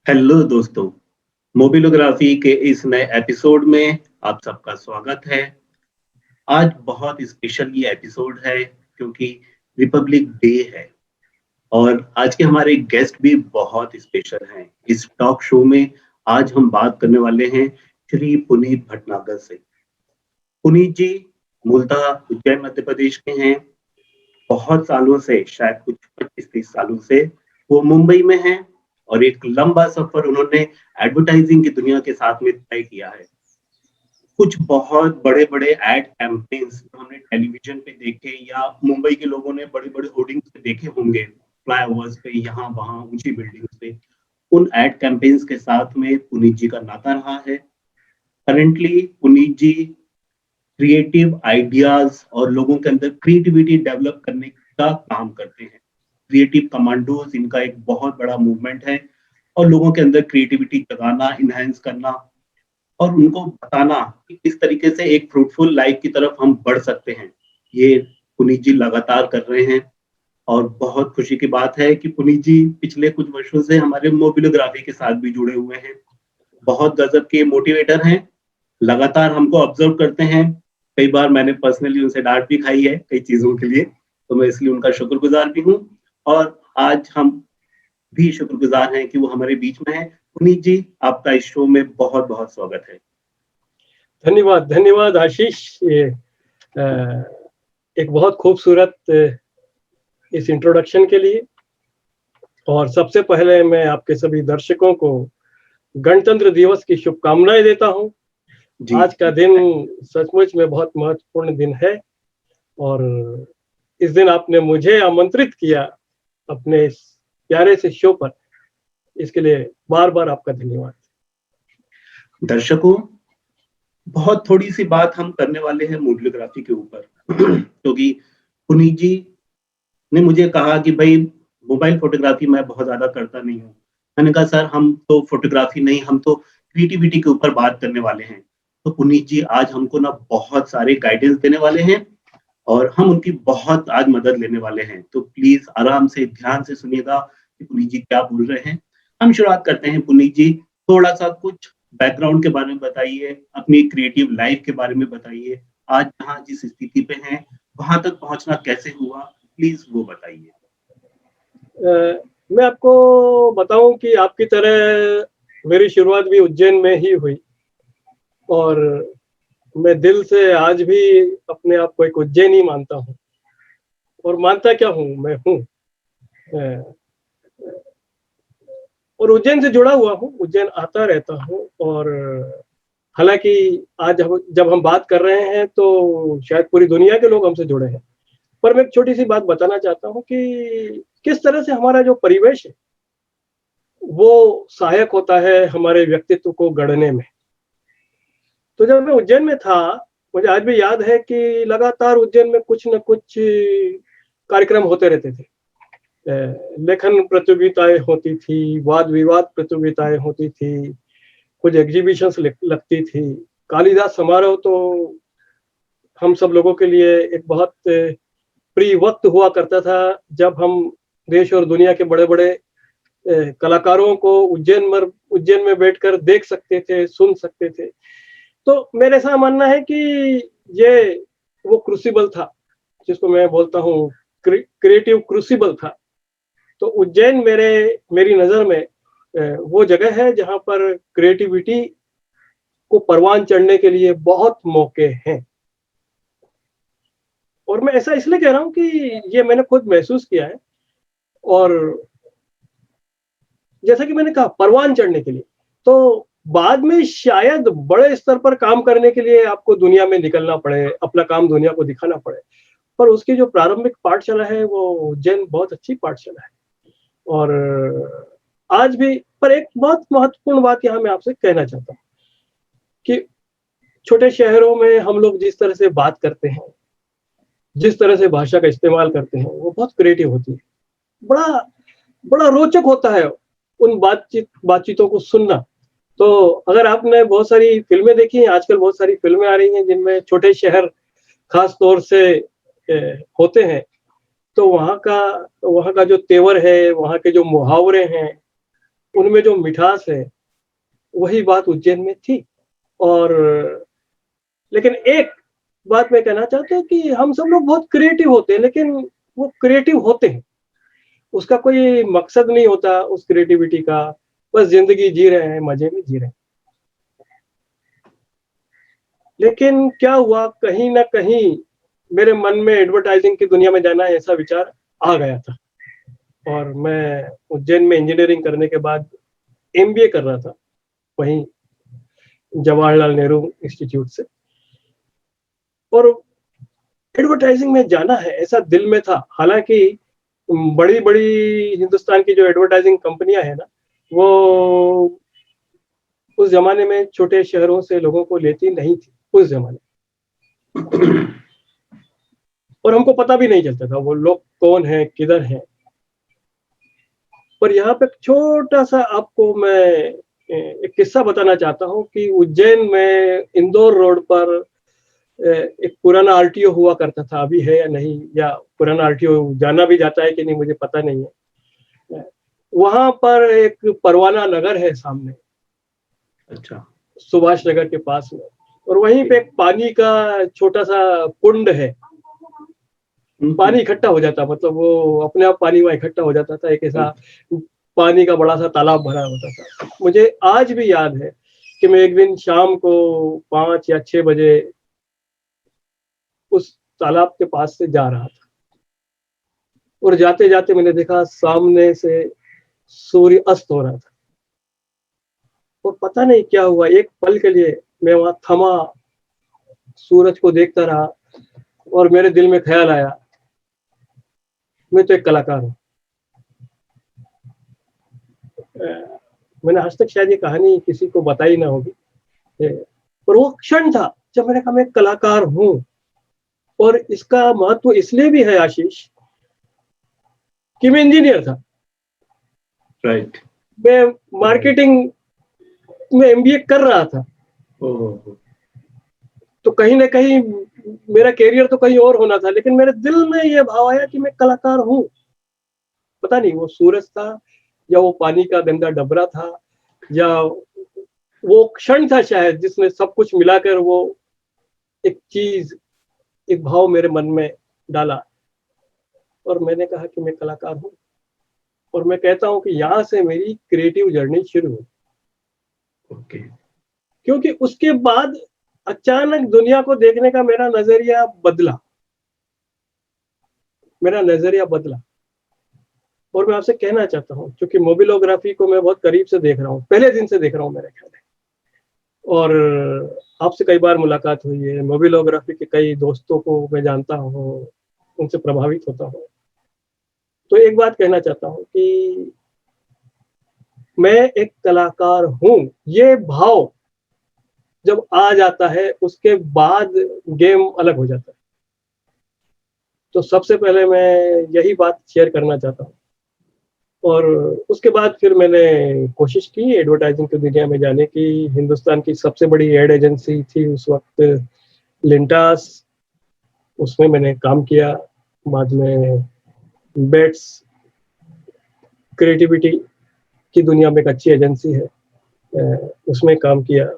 Hello दोस्तों, मोबिलोग्राफी के इस नए एपिसोड में आप सबका स्वागत है। आज बहुत स्पेशल ये एपिसोड है क्योंकि रिपब्लिक डे है और आज के हमारे गेस्ट भी बहुत स्पेशल हैं। इस टॉक शो में आज हम बात करने वाले हैं श्री पुनीत भटनागर से। पुनीत जी मूलतः उज्जैन मध्य प्रदेश के हैं। बहुत सालों से शायद कुछ 25-30 सालों से वो मुंबई में हैं और एक लंबा सफर उन्होंने एडवर्टाइजिंग की दुनिया के साथ में तय किया है। कुछ बहुत बड़े-बड़े एड कैंपेन्स जो हमने टेलीविजन पे देखे या मुंबई के लोगों ने बड़े-बड़े होर्डिंग्स पे देखे होंगे, फ्लाईओवर्स पे, यहाँ-वहाँ ऊँची बिल्डिंग्स पे। उन एड कैंपेन्स के साथ में पुनीत जी का नाता रहा है। करंटली पुनीत जी क्रिएटिव आइडियाज और लोगों के अंदर क्रिएटिविटी डेवलप करने का काम करते हैं। क्रिएटिव कमांडोज इनका एक बहुत बड़ा मूवमेंट है और लोगों के अंदर क्रिएटिविटी जगाना, एनहांस करना और उनको बताना कि किस तरीके से एक फ्रूटफुल लाइफ की तरफ हम बढ़ सकते हैं। ये पुनीत जी लगातार कर रहे हैं और बहुत खुशी की बात है कि पुनीत जी पिछले कुछ वर्षों से हमारे मोबिलोग्राफी के साथ भी जुड़े हुए हैं। बहुत गजब के मोटिवेटर हैं, लगातार हमको ऑब्जर्व करते हैं। कई बार मैंने पर्सनली उनसे डाँट भी खाई है कई चीज़ों के लिए, तो मैं इसलिए उनका शुक्रगुज़ार भी हूँ और आज हम भी शुक्रगुज़ार हैं कि वो हमारे बीच में हैं। पुनीत जी, आपका इस शो में बहुत-बहुत स्वागत है। धन्यवाद, धन्यवाद आशीष। ये एक बहुत खूबसूरत इस इंट्रोडक्शन के लिए। और सबसे पहले मैं आपके सभी दर्शकों को गणतंत्र दिवस की शुभकामनाएं देता हूं। जी, आज का दिन सचमुच में बहुत महत्वपूर्ण दिन है और इस दिन आपने मुझे आमंत्रित किया अपने इस प्यारे से शो पर। इसके लिए बार-बार आपका धन्यवाद। दर्शकों, बहुत थोड़ी-सी बात हम करने वाले हैं मोबिलोग्राफी के ऊपर क्योंकि पुनीत जी ने मुझे कहा कि भई मोबाइल फ़ोटोग्राफ़ी मैं बहुत ज़्यादा करता नहीं हूँ। मैंने कहा सर हम तो फ़ोटोग्राफ़ी नहीं, हम तो क्रिएटिविटी के ऊपर बात करने वाले हैं। तो पुनीत जी आज हमको ना बहुत सारे गाइडेंस देने वाले हैं और हम उनकी बहुत आज मदद लेने वाले हैं। तो प्लीज़ आराम से ध्यान से सुनिएगा कि पुनीत जी क्या बोल रहे हैं। हम शुरुआत करते हैं पुनीत जी, थोड़ा-सा कुछ बैकग्राउंड के बारे में बताइए, अपनी क्रिएटिव लाइफ़ के बारे में बताइए। आज जहाँ जिस स्थिति पे हैं, वहाँ तक पहुँचना कैसे हुआ? प्लीज़ वो बताइए। मैं आपको बताऊं कि आपकी तरह मेरी शुरुआत भी उज्जैन में ही हुई और मैं दिल से आज भी अपने आप को एक उज्जैनी मानता हूँ। और मानता क्या हूँ, मैं हूँ। और उज्जैन से जुड़ा हुआ हूँ, उज्जैन आता रहता हूँ। और हालांकि आज जब हम बात कर रहे हैं तो शायद पूरी दुनिया के लोग हमसे जुड़े हैं, पर मैं एक छोटी सी बात बताना चाहता हूँ कि किस तरह से हमारा जो परिवेश है वो सहायक होता है हमारे व्यक्तित्व को गढ़ने में। तो जब मैं उज्जैन में था, मुझे आज भी याद है कि लगातार उज्जैन में कुछ न कुछ कार्यक्रम होते रहते थे। लेखन प्रतियोगिताएं होती थी, वाद विवाद प्रतियोगिताएं होती थी, कुछ एग्जीबिशंस लगती थी। कालिदास समारोह तो हम सब लोगों के लिए एक बहुत प्रिय वक्त हुआ करता था, जब हम देश और दुनिया के बड़े बड़े कलाकारों को उज्जैन में बैठकर देख सकते थे, सुन सकते थे। तो मेरा ऐसा मानना है कि ये वो क्रूसिबल था जिसको मैं बोलता हूँ, क्रिएटिव क्रूसिबल था। तो उज्जैन मेरी नज़र में वो जगह है जहाँ पर क्रिएटिविटी को परवान चढ़ने के लिए बहुत मौके हैं। और मैं ऐसा इसलिए कह रहा हूँ कि ये मैंने खुद महसूस किया है। और जैसा कि मैंने कहा, परवान चढ़ने के लिए, तो बाद में शायद बड़े स्तर पर काम करने के लिए आपको दुनिया में निकलना पड़े, अपना काम दुनिया को दिखाना पड़े, पर उसकी जो प्रारंभिक पाठशाला है वो उज्जैन बहुत अच्छी पाठशाला है। और आज भी, पर एक बहुत महत्वपूर्ण बात यहाँ मैं आपसे कहना चाहता हूँ कि छोटे शहरों में हम लोग जिस तरह से बात करते हैं, जिस तरह से भाषा का इस्तेमाल करते हैं, वो बहुत क्रिएटिव होती है। बड़ा बड़ा रोचक होता है उन बातचीतों को सुनना। तो अगर आपने बहुत सारी फिल्में देखी हैं, आजकल बहुत सारी फिल्में आ रही हैं जिनमें छोटे शहर खास तौर से होते हैं, तो वहाँ का जो तेवर है, वहाँ के जो मुहावरे हैं, उनमें जो मिठास है वही बात उज्जैन में थी। और लेकिन एक बात मैं कहना चाहता हूँ कि हम सब लोग बहुत क्रिएटिव होते हैं, लेकिन वो क्रिएटिव होते हैं, उसका कोई मकसद नहीं होता उस क्रिएटिविटी का, बस जिंदगी जी रहे हैं, मजे में जी रहे हैं। लेकिन क्या हुआ, कहीं ना कहीं मेरे मन में एडवर्टाइजिंग की दुनिया में जाना है ऐसा विचार आ गया था। और मैं उज्जैन में इंजीनियरिंग करने के बाद एमबीए कर रहा था वहीं जवाहरलाल नेहरू इंस्टीट्यूट से, और एडवर्टाइजिंग में जाना है ऐसा दिल में था। हालांकि बड़ी बड़ी हिंदुस्तान की जो एडवर्टाइजिंग कंपनियां हैं ना, वो उस जमाने में छोटे शहरों से लोगों को लेती नहीं थी उस जमाने, और हमको पता भी नहीं चलता था वो लोग कौन है, किधर है। पर यहाँ पे छोटा सा आपको मैं एक किस्सा बताना चाहता हूँ कि उज्जैन में इंदौर रोड पर एक पुराना आरटीओ हुआ करता था, अभी है या नहीं, या पुराना आरटीओ जाना भी जाता है कि नहीं मुझे पता नहीं है। वहां पर एक परवाना नगर है सामने, अच्छा। सुभाष नगर के पास में, और वहीं पे एक पानी का छोटा सा कुंड है। पानी इकट्ठा हो जाता, मतलब वो अपने आप पानी वहां इकट्ठा हो जाता था, एक ऐसा पानी का बड़ा सा तालाब भरा होता था। मुझे आज भी याद है कि मैं एक दिन शाम को 5 या 6 बजे उस तालाब के पास से जा रहा था, और जाते जाते मैंने देखा सामने से सूर्य अस्त हो रहा था, और पता नहीं क्या हुआ, एक पल के लिए मैं वहां थमा, सूरज को देखता रहा, और मेरे दिल में ख्याल आया मैं तो एक कलाकार हूँ। मैंने आज तक शायद ये कहानी किसी को बताई ना होगी, पर वो क्षण था जब मैंने कहा मैं कलाकार हूँ। और इसका महत्व इसलिए भी है आशीष कि मैं इंजीनियर था, राइट। मैं मार्केटिंग में एमबीए कर रहा था, तो कहीं ना कहीं मेरा कैरियर तो कहीं और होना था, लेकिन मेरे दिल में ये भाव आया कि मैं कलाकार हूँ। पता नहीं वो सूरज था, या वो पानी का गंदा डबरा था, या वो क्षण था शायद जिसने सब कुछ मिलाकर वो एक चीज, एक भाव मेरे मन में डाला, और मैंने कहा कि मैं कलाकार हूँ। और मैं कहता हूँ कि यहाँ से मेरी क्रिएटिव जर्नी शुरू हुई। ओके। क्योंकि उसके बाद अचानक दुनिया को देखने का मेरा नजरिया बदला, मेरा नजरिया बदला। और मैं आपसे कहना चाहता हूँ, क्योंकि मोबिलोग्राफी को मैं बहुत करीब से देख रहा हूँ, पहले दिन से देख रहा हूँ मेरे ख्याल है, और आपसे कई बार मुलाकात हुई है, मोबिलोग्राफी के कई दोस्तों को मैं जानता हूँ, उनसे प्रभावित होता हूँ। तो एक बात कहना चाहता हूँ कि मैं एक कलाकार हूँ, ये भाव जब आ जाता है उसके बाद गेम अलग हो जाता है। तो सबसे पहले मैं यही बात शेयर करना चाहता हूँ। और उसके बाद फिर मैंने कोशिश की एडवर्टाइजिंग की दुनिया में जाने की। हिंदुस्तान की सबसे बड़ी एड एजेंसी थी उस वक्त लिंटास, उसमें मैंने काम किया। बाद में बेट्स क्रिएटिविटी की दुनिया में एक अच्छी एजेंसी है, उसमें काम किया।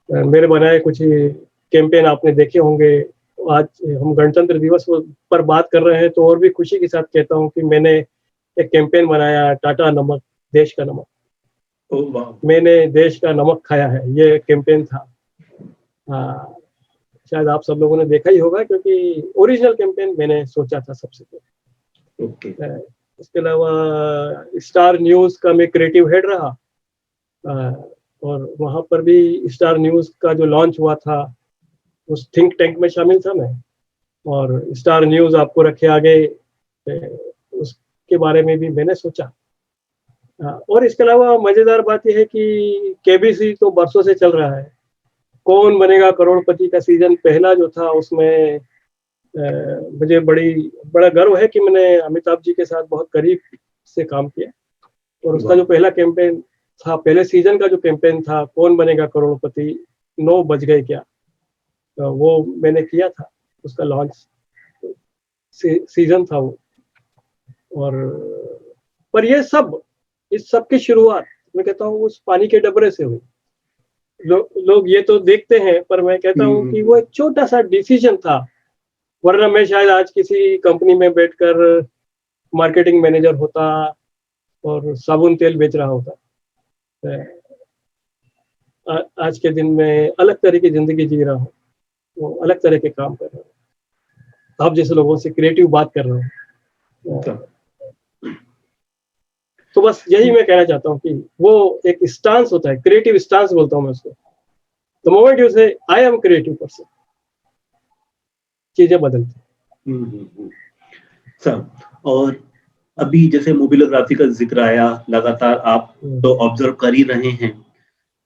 मेरे बनाए कुछ कैंपेन आपने देखे होंगे। आज हम गणतंत्र दिवस पर बात कर रहे हैं, तो और भी खुशी के साथ कहता हूँ कि मैंने एक कैंपेन बनाया, टाटा नमक, देश का नमक। मैंने देश का नमक खाया है, ये कैंपेन था। शायद आप सब लोगों ने देखा ही होगा, क्योंकि ओरिजिनल कैंपेन मैंने सोचा था सबसे पहले। ओके। इसके अलावा स्टार न्यूज का मैं क्रिएटिव हेड रहा, और वहां पर भी स्टार न्यूज का जो लॉन्च हुआ था उस थिंक टैंक में शामिल था मैं। और स्टार न्यूज आपको रखे आगे, उसके बारे में भी मैंने सोचा। और इसके अलावा मजेदार बात यह है कि केबीसी तो बरसों से चल रहा है। कौन बनेगा करोड़पति का सीजन पहला जो था, उसमें मुझे बड़ा गर्व है कि मैंने अमिताभ जी के साथ बहुत करीब से काम किया। और उसका जो पहला कैंपेन था, पहले सीजन का जो कैंपेन था, कौन बनेगा करोड़पति, 9 बज गए क्या, वो मैंने किया था। उसका लॉन्च सीजन था वो। और पर ये सब इस सब की शुरुआत मैं कहता हूँ उस पानी के डबरे से हुई। लोग ये तो देखते हैं, पर मैं कहता हूँ कि वो एक छोटा सा डिसीजन था, वरना मैं शायद आज किसी कंपनी में बैठकर मार्केटिंग मैनेजर होता और साबुन तेल बेच रहा होता। आज के दिन में अलग तरह की जिंदगी जी रहा हूँ, वो अलग तरह के काम कर रहा हूँ, आप जैसे लोगों से क्रिएटिव बात कर रहा हूँ। तो बस यही मैं कहना चाहता हूँ कि वो एक स्टांस होता है, क्रिएटिव स्टांस बोलता हूँ मैं उसको। द मोमेंट यू से आई एम क्रिएटिव पर्सन, चीजें बदलती। सर, और अभी जैसे मोबिलोग्राफी का जिक्र आया, लगातार आप तो ऑब्जर्व कर ही रहे हैं,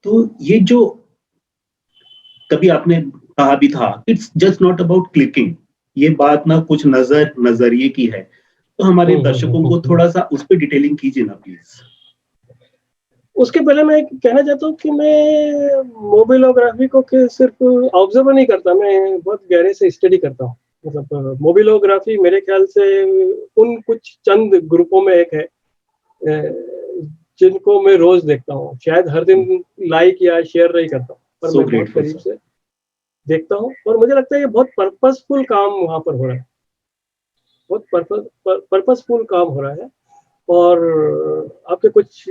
तो ये जो कभी आपने कहा भी था, it's just not about clicking, ये बात ना कुछ नजरिए की है, तो हमारे दर्शकों को थोड़ा सा उस पर डिटेलिंग कीजिए ना प्लीज। उसके पहले मैं कहना चाहता हूँ कि मैं मोबिलोग्राफी को सिर्फ ऑब्जर्व नहीं करता, मैं बहुत गहरे से स्टडी करता हूँ। मतलब मोबिलोग्राफी मेरे ख्याल से उन कुछ चंद ग्रुपों में एक है जिनको मैं रोज देखता हूँ। शायद हर दिन लाइक या शेयर नहीं करता हूँ, पर मैं बहुत करीब से देखता हूँ और मुझे लगता है ये बहुत पर्पसफुल काम वहां पर हो रहा है, बहुत पर्पसफुल काम हो रहा है। और आपके कुछ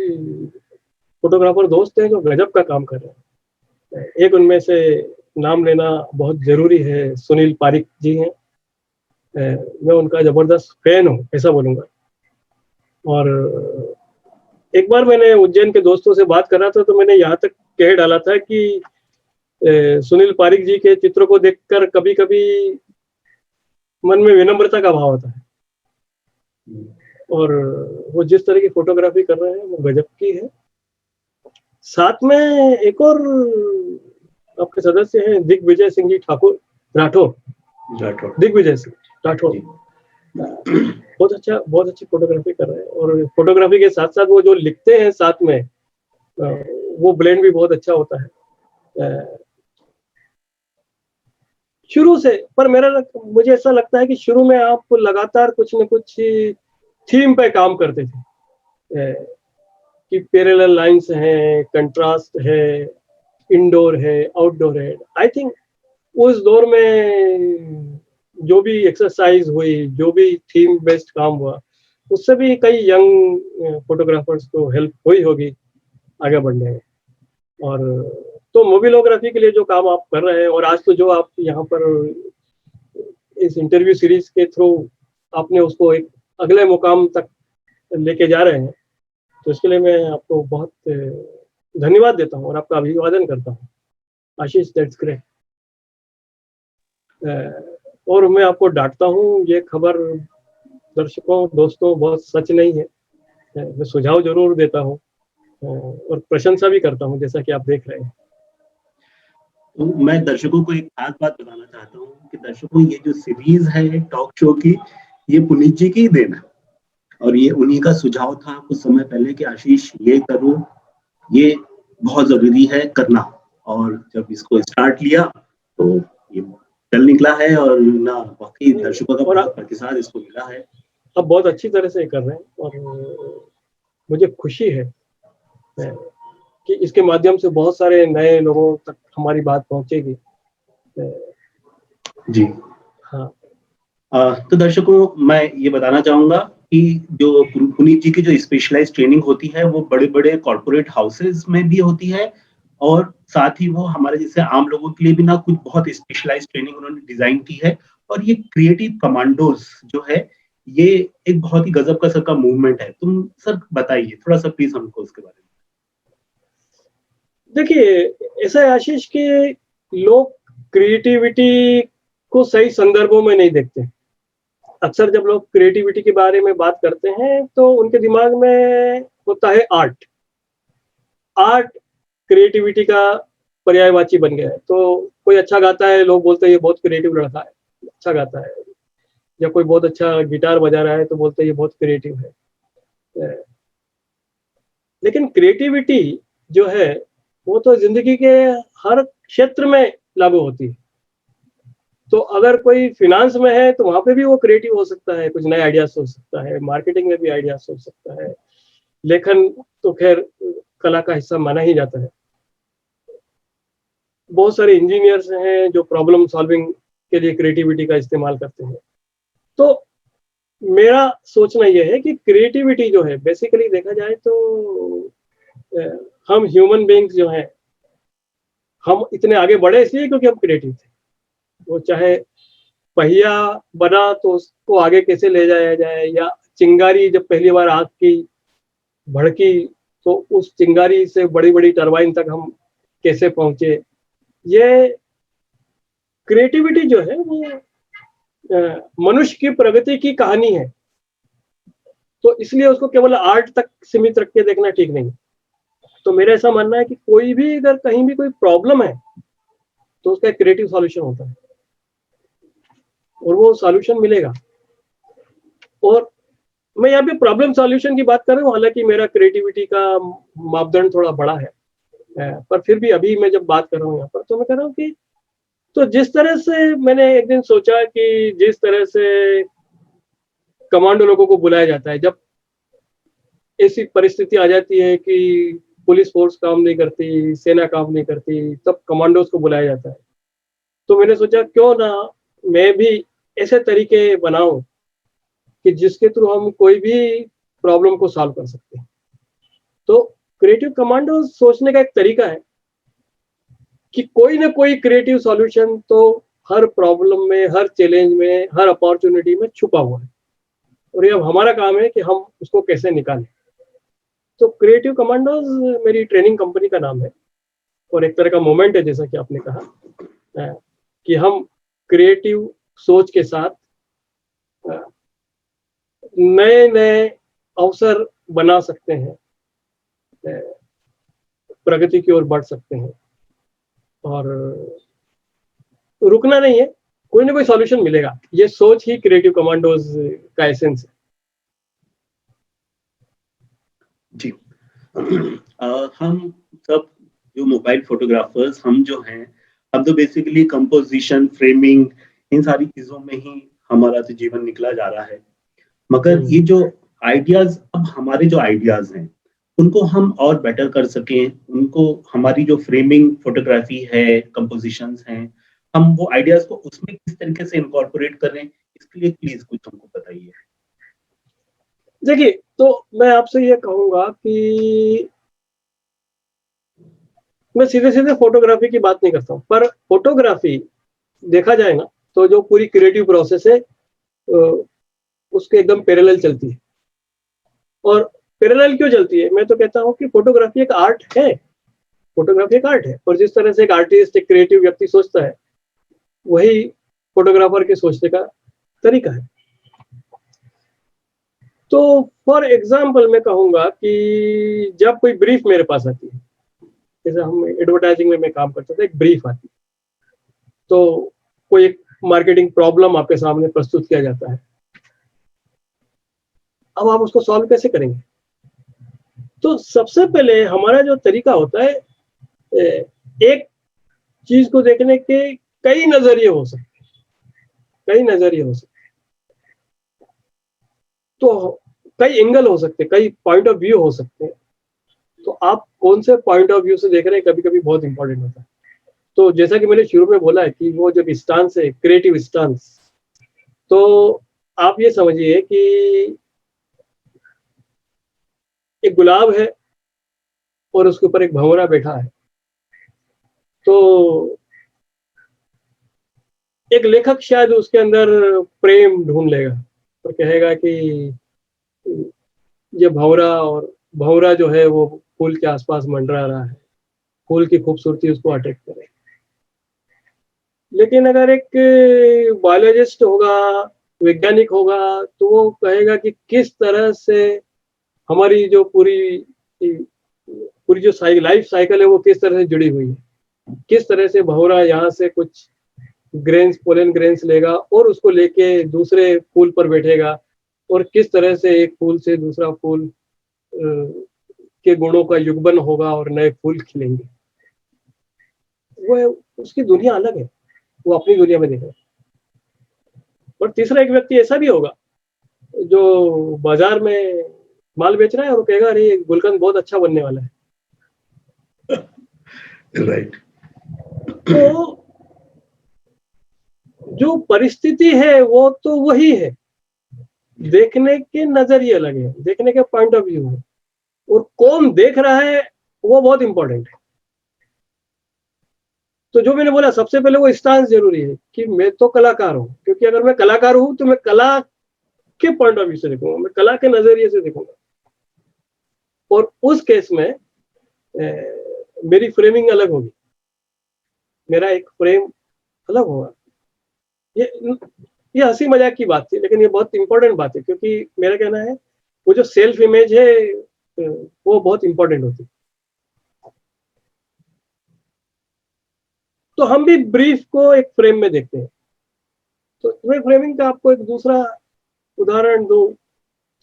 फोटोग्राफर दोस्त हैं जो गजब का काम कर रहे हैं। एक उनमें से नाम लेना बहुत जरूरी है, सुनील पारिक जी हैं। मैं उनका जबरदस्त फैन हूँ, ऐसा बोलूंगा। और एक बार मैंने उज्जैन के दोस्तों से बात कर रहा था तो मैंने यहाँ तक कह डाला था कि सुनील पारिक जी के चित्रों को देखकर कभी कभी मन में विनम्रता का भाव आता है। और वो जिस तरह की फोटोग्राफी कर रहे हैं वो गजब की है। साथ में एक और आपके सदस्य हैं दिग्विजय सिंह जी राठौर दिग्विजय सिंह राठौर, बहुत अच्छी फोटोग्राफी कर रहे हैं। और फोटोग्राफी के साथ साथ वो जो लिखते हैं साथ में, वो ब्लेंड भी बहुत अच्छा होता है शुरू से। पर मुझे ऐसा लगता है कि शुरू में आप लगातार कुछ न कुछ थीम पे काम करते थे कि पैरेलल लाइंस हैं, कंट्रास्ट है, इंडोर है, आउटडोर है। आई थिंक उस दौर में जो भी एक्सरसाइज हुई, जो भी थीम बेस्ड काम हुआ, उससे भी कई यंग फोटोग्राफर्स को हेल्प हुई होगी आगे बढ़ने में। और तो मोबिलोग्राफी के लिए जो काम आप कर रहे हैं, और आज तो जो आप यहाँ पर इस इंटरव्यू सीरीज के थ्रू आपने उसको एक अगले मुकाम तक लेके जा रहे हैं, तो इसके लिए मैं आपको बहुत धन्यवाद देता हूँ और आपका अभिवादन करता हूँ आशीष। That's great. और मैं आपको डांटता हूँ, ये खबर दर्शकों दोस्तों बहुत सच नहीं है। मैं सुझाव जरूर देता हूँ और प्रशंसा भी करता हूँ, जैसा कि आप देख रहे हैं। तो मैं दर्शकों को एक खास बात बताना चाहता हूँ कि दर्शकों, ये जो सीरीज है टॉक शो की, ये पुनीत जी की ही देन है, और ये उन्हीं का सुझाव था कुछ समय पहले कि आशीष ये करो, ये बहुत जरूरी है करना। और जब इसको स्टार्ट लिया तो ये चल निकला है, और ना बाकी दर्शकों का बहुत प्रतिसाद इसको मिला है। अब बहुत अच्छी तरह से कर रहे हैं और मुझे खुशी है कि इसके माध्यम से बहुत सारे नए लोगों तक हमारी बात पहुंचेगी। जी हाँ। तो दर्शकों, मैं ये बताना चाहूंगा कि जो पुनीत जी की जो स्पेशलाइज्ड ट्रेनिंग होती है वो बड़े बड़े कॉर्पोरेट हाउसेस में भी होती है, और साथ ही वो हमारे जैसे आम लोगों के लिए भी ना कुछ बहुत स्पेशलाइज्ड ट्रेनिंग उन्होंने डिजाइन की है। और ये क्रिएटिव कमांडोज जो है, ये एक बहुत ही गजब का सर का मूवमेंट है। तुम सर बताइए थोड़ा सा प्लीज हमको उसके बारे में। देखिए, ऐसा है आशीष कि लोग क्रिएटिविटी को सही संदर्भों में नहीं देखते। अक्सर जब लोग क्रिएटिविटी के बारे में बात करते हैं तो उनके दिमाग में होता है आर्ट क्रिएटिविटी का पर्यायवाची बन गया है। तो कोई अच्छा गाता है, लोग बोलते हैं ये बहुत क्रिएटिव लड़का है, अच्छा गाता है। या कोई बहुत अच्छा गिटार बजा रहा है तो बोलते हैं ये बहुत क्रिएटिव है। लेकिन क्रिएटिविटी जो है वो तो जिंदगी के हर क्षेत्र में लागू होती है। तो अगर कोई फिनांस में है तो वहां पे भी वो क्रिएटिव हो सकता है, कुछ नए आइडियाज सोच सकता है। मार्केटिंग में भी आइडियाज सोच सकता है। लेखन तो खैर कला का हिस्सा माना ही जाता है। बहुत सारे इंजीनियर्स हैं जो प्रॉब्लम सॉल्विंग के लिए क्रिएटिविटी का इस्तेमाल करते हैं। तो मेरा सोचना यह है कि क्रिएटिविटी जो है बेसिकली देखा जाए तो हम ह्यूमन बीइंग्स जो हैं, हम इतने आगे बढ़े इसलिए क्योंकि हम क्रिएटिव थे। वो चाहे पहिया बना तो उसको आगे कैसे ले जाया जाए, या चिंगारी जब पहली बार आग की भड़की तो उस चिंगारी से बड़ी बड़ी टरबाइन तक हम कैसे पहुंचे। ये क्रिएटिविटी जो है वो मनुष्य की प्रगति की कहानी है। तो इसलिए उसको केवल आर्ट तक सीमित रख के देखना ठीक नहीं। तो मेरा ऐसा मानना है कि कोई भी अगर कहीं भी कोई प्रॉब्लम है तो उसका एक क्रिएटिव सॉल्यूशन होता है और वो सॉल्यूशन मिलेगा। और मैं यहाँ पे प्रॉब्लम सॉल्यूशन की बात कर रहा हूँ, हालांकि मेरा क्रिएटिविटी का मापदंड थोड़ा बड़ा है, पर फिर भी अभी मैं जब बात कर रहा हूँ यहाँ पर तो मैं कह रहा हूँ कि तो जिस तरह से मैंने एक दिन सोचा कि जिस तरह से कमांडो लोगों को बुलाया जाता है, जब ऐसी परिस्थिति आ जाती है कि पुलिस फोर्स काम नहीं करती, सेना काम नहीं करती, तब कमांडोज को बुलाया जाता है। तो मैंने सोचा क्यों ना मैं भी ऐसे तरीके बनाऊं कि जिसके थ्रू हम कोई भी प्रॉब्लम को सॉल्व कर सकते हैं। तो क्रिएटिव कमांडो सोचने का एक तरीका है कि कोई ना कोई क्रिएटिव सॉल्यूशन तो हर प्रॉब्लम में, हर चैलेंज में, हर अपॉर्चुनिटी में छुपा हुआ है और ये अब हमारा काम है कि हम उसको कैसे निकालें। तो क्रिएटिव कमांडोज मेरी ट्रेनिंग कंपनी का नाम है और एक तरह का मोमेंट है, जैसा कि आपने कहा कि हम क्रिएटिव सोच के साथ नए नए अवसर बना सकते हैं, प्रगति की ओर बढ़ सकते हैं और रुकना नहीं है, कोई ना कोई सॉल्यूशन मिलेगा। ये सोच ही क्रिएटिव कमांडोज का एसेंस है। जी। हम सब जो मोबाइल फोटोग्राफर्स हम जो हैं, हम तो बेसिकली कंपोजिशन, फ्रेमिंग इन सारी चीजों में ही हमारा तो जीवन निकला जा रहा है। मगर ये जो आइडियाज, अब हमारे जो आइडियाज हैं उनको हम और बेटर कर सकें, उनको हमारी जो फ्रेमिंग फोटोग्राफी है, कंपोजिशंस हैं, हम वो आइडियाज को उसमें किस तरीके से इनकॉर्पोरेट करें, इसके लिए प्लीज कुछ हमको बताइए। देखिए, तो मैं आपसे ये कहूंगा कि मैं सीधे सीधे फोटोग्राफी की बात नहीं करता हूँ, पर फोटोग्राफी देखा जाए ना तो जो पूरी क्रिएटिव प्रोसेस है उसके एकदम पैरेलल चलती है। और पैरेलल क्यों चलती है? मैं तो कहता हूँ कि फोटोग्राफी एक आर्ट है, फोटोग्राफी एक आर्ट है और जिस तरह से एक आर्टिस्ट, एक क्रिएटिव व्यक्ति सोचता है वही फोटोग्राफर के सोचने का तरीका है। तो फॉर एग्जाम्पल मैं कहूंगा कि जब कोई ब्रीफ मेरे पास आती है, जैसे हम एडवर्टाइजिंग में मैं काम करता था, एक ब्रीफ आती है तो कोई एक मार्केटिंग प्रॉब्लम आपके सामने प्रस्तुत किया जाता है। अब आप उसको सॉल्व कैसे करेंगे? तो सबसे पहले हमारा जो तरीका होता है, एक चीज को देखने के कई नजरिए हो सकते हैं, कई नजरिए हो सकते हैं, तो कई एंगल हो सकते हैं, कई पॉइंट ऑफ व्यू हो सकते हैं। तो आप कौन से पॉइंट ऑफ व्यू से देख रहे हैं कभी कभी बहुत इंपॉर्टेंट होता है। तो जैसा कि मैंने शुरू में बोला है कि वो जब स्टांस है, क्रिएटिव स्टांस, तो आप ये समझिए कि एक गुलाब है और उसके ऊपर एक भंवरा बैठा है। तो एक लेखक शायद उसके अंदर प्रेम ढूंढ लेगा और कहेगा कि ये भंवरा, और भंवरा जो है वो फूल के आसपास मंडरा रहा है, फूल की खूबसूरती उसको अट्रैक्ट करे। लेकिन अगर एक बायोलॉजिस्ट होगा, वैज्ञानिक होगा, तो वो कहेगा कि किस तरह से हमारी जो पूरी पूरी जो लाइफ साइकिल है वो किस तरह से जुड़ी हुई है, किस तरह से भंवरा यहाँ से कुछ ग्रेन्स, पोलन ग्रेन्स लेगा और उसको लेके दूसरे फूल पर बैठेगा और किस तरह से एक फूल से दूसरा फूल के गुणों का युग्मन होगा और नए फूल खिलेंगे। वो उसकी दुनिया अलग है, वो अपनी दुनिया में देख रहा है। और तीसरा एक व्यक्ति ऐसा भी होगा जो बाजार में माल बेच रहा है और वो कहेगा अरे गुलकंद बहुत अच्छा बनने वाला है। राइट। तो जो परिस्थिति है वो तो वही है, देखने के नजरिए अलग है, देखने के पॉइंट ऑफ व्यू है, और कौन देख रहा है वो बहुत इंपॉर्टेंट है। तो जो मैंने बोला सबसे पहले वो स्टांस जरूरी है कि मैं तो कलाकार हूँ, क्योंकि अगर मैं कलाकार हूँ तो मैं कला के पॉइंट ऑफ व्यू से देखूंगा, मैं कला के नजरिए से देखूंगा, और उस केस में मेरी फ्रेमिंग अलग होगी, मेरा एक फ्रेम अलग होगा। ये ये हंसी मजाक की बात थी, लेकिन ये बहुत इंपॉर्टेंट बात है, क्योंकि मेरा कहना है वो जो सेल्फ इमेज है वो बहुत इंपॉर्टेंट होती है। तो हम भी ब्रीफ को एक फ्रेम में देखते हैं। तो मैं फ्रेमिंग का आपको एक दूसरा उदाहरण दूं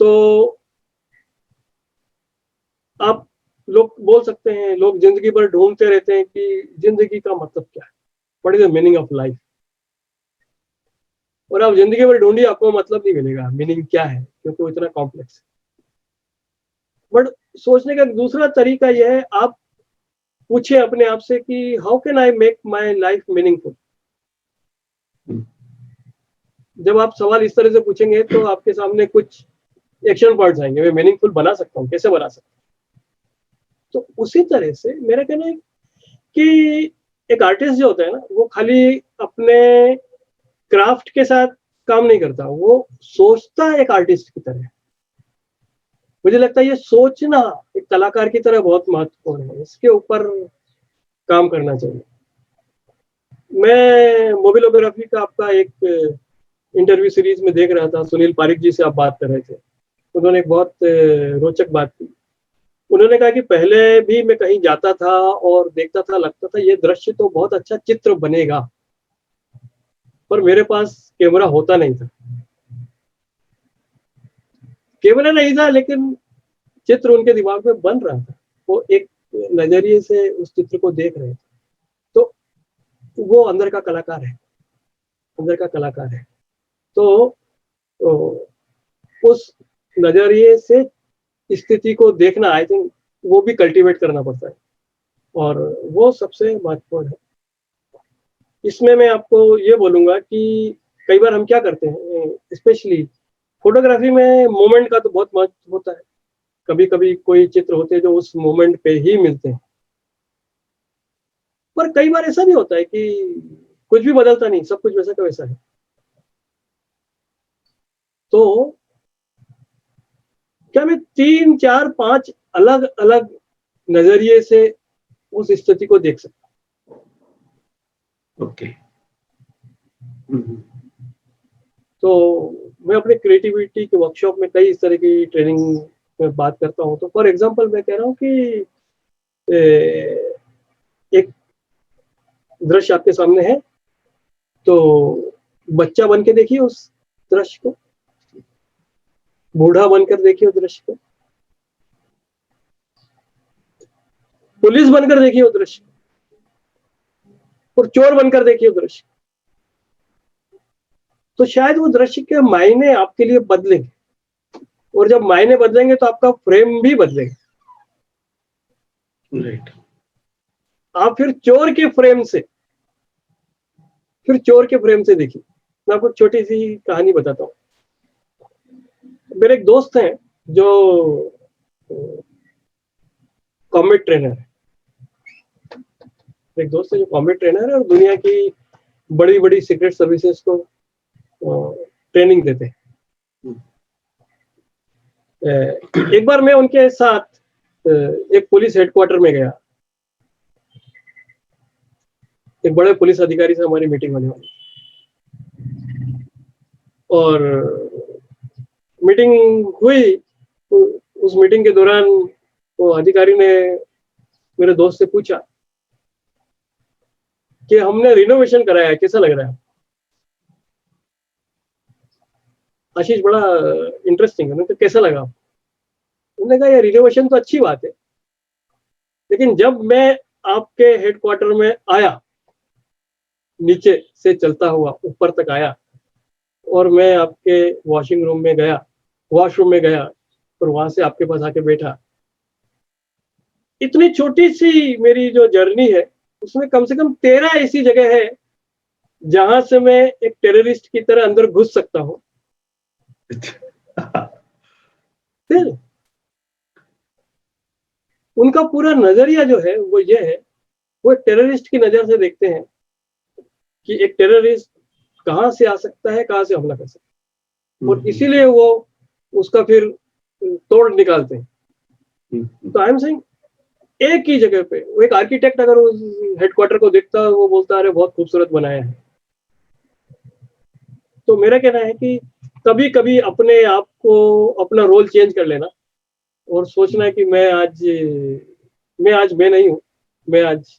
तो आप लोग बोल सकते हैं, लोग जिंदगी भर ढूंढते रहते हैं कि जिंदगी का मतलब क्या है, what is the meaning of life. और आप जिंदगी भर ढूंढिए, आपको मतलब नहीं मिलेगा मीनिंग क्या है, क्योंकि वो इतना कॉम्प्लेक्स है। बट सोचने का एक दूसरा तरीका यह है, आप पूछिए अपने आप से कि how can I make my life meaningful. जब आप सवाल इस तरह से पूछेंगे तो आपके सामने कुछ एक्शन पॉइंट्स आएंगे, मैं मीनिंगफुल बना सकता हूँ, कैसे बना सकता हूँ। तो उसी तरह से मेरा कहना है कि एक आर्टिस्ट जो होता है ना, वो खाली अपने क्राफ्ट के साथ काम नहीं करता, वो सोचता है एक आर्टिस्ट की तरह। मुझे लगता है ये सोचना एक कलाकार की तरह बहुत महत्वपूर्ण है, इसके ऊपर काम करना चाहिए। मैं मोबिलोग्राफी का आपका एक इंटरव्यू सीरीज में देख रहा था, सुनील पारिक जी से आप बात कर रहे थे, उन्होंने एक बहुत रोचक बात की। उन्होंने कहा कि पहले भी मैं कहीं जाता था और देखता था, लगता था ये दृश्य तो बहुत अच्छा चित्र बनेगा, पर मेरे पास कैमरा होता नहीं था। कैमरा नहीं था लेकिन चित्र उनके दिमाग में बन रहा था, वो एक नजरिए से उस चित्र को देख रहे थे। तो वो अंदर का कलाकार है, अंदर का कलाकार है। तो उस नजरिए से स्थिति को देखना, आई थिंक वो भी कल्टीवेट करना पड़ता है, और वो सबसे महत्वपूर्ण है। इसमें मैं आपको ये बोलूंगा कि कई बार हम क्या करते हैं, स्पेशली फोटोग्राफी में मोमेंट का तो बहुत महत्व होता है। कभी कभी कोई चित्र होते हैं जो उस मोमेंट पे ही मिलते हैं, पर कई बार ऐसा भी होता है कि कुछ भी बदलता नहीं, सब कुछ वैसा का वैसा है। तो क्या मैं 3 4 5 अलग अलग नजरिए से उस स्थिति को देख सकता ओके। तो मैं अपने क्रिएटिविटी के वर्कशॉप में कई इस तरह की ट्रेनिंग में बात करता हूँ। तो फॉर एग्जांपल मैं कह रहा हूँ कि एक दृश्य आपके सामने है, तो बच्चा बन के देखिए उस दृश्य को, बूढ़ा बनकर देखिए उस दृश्य को, पुलिस बनकर देखिए उस दृश्य, और चोर बनकर देखिए उस दृश्य। तो शायद वो दृश्य के मायने आपके लिए बदलेंगे, और जब मायने बदलेंगे तो आपका फ्रेम भी बदलेगा। राइट। आप फिर चोर के फ्रेम से देखिए। मैं आपको छोटी सी कहानी बताता हूँ। मेरे एक दोस्त हैं जो कॉम्बैट ट्रेनर है, एक दोस्त है जो कॉम्बैट ट्रेनर है और दुनिया की बड़ी बड़ी सीक्रेट सर्विसेज को ट्रेनिंग देते हैं। एक बार मैं उनके साथ एक पुलिस हेडक्वार्टर में गया, एक बड़े पुलिस अधिकारी से हमारी मीटिंग होने वाली, और मीटिंग हुई। उस मीटिंग के दौरान वो अधिकारी ने मेरे दोस्त से पूछा कि हमने रिनोवेशन कराया, कैसा लग रहा है आशीष, बड़ा इंटरेस्टिंग है। तो कैसा लगा? उन्होंने कहा ये रिनोवेशन तो अच्छी बात है, लेकिन जब मैं आपके हेडक्वार्टर में आया, नीचे से चलता हुआ ऊपर तक आया, और मैं आपके वॉशरूम में गया, और वहां से आपके पास आके बैठा। इतनी छोटी सी मेरी जो जर्नी है उसमें कम से कम 13 ऐसी जगह है जहां से मैं एक टेररिस्ट की तरह अंदर घुस सकता हूँ। फिर उनका पूरा नजरिया जो है वो ये है, वो टेररिस्ट की नजर से देखते हैं कि एक टेररिस्ट कहाँ से आ सकता है, कहाँ से हमला कर सकता है, और इसीलिए वो उसका फिर तोड़ निकालते हैं। तो आई एम सेइंग एक ही जगह पे वो एक आर्किटेक्ट अगर उस हेडक्वार्टर को देखता है, वो बोलता है अरे बहुत खूबसूरत बनाया है। तो मेरा कहना है कि कभी कभी अपने आप को, अपना रोल चेंज कर लेना और सोचना है कि मैं आज मैं नहीं हूँ, मैं आज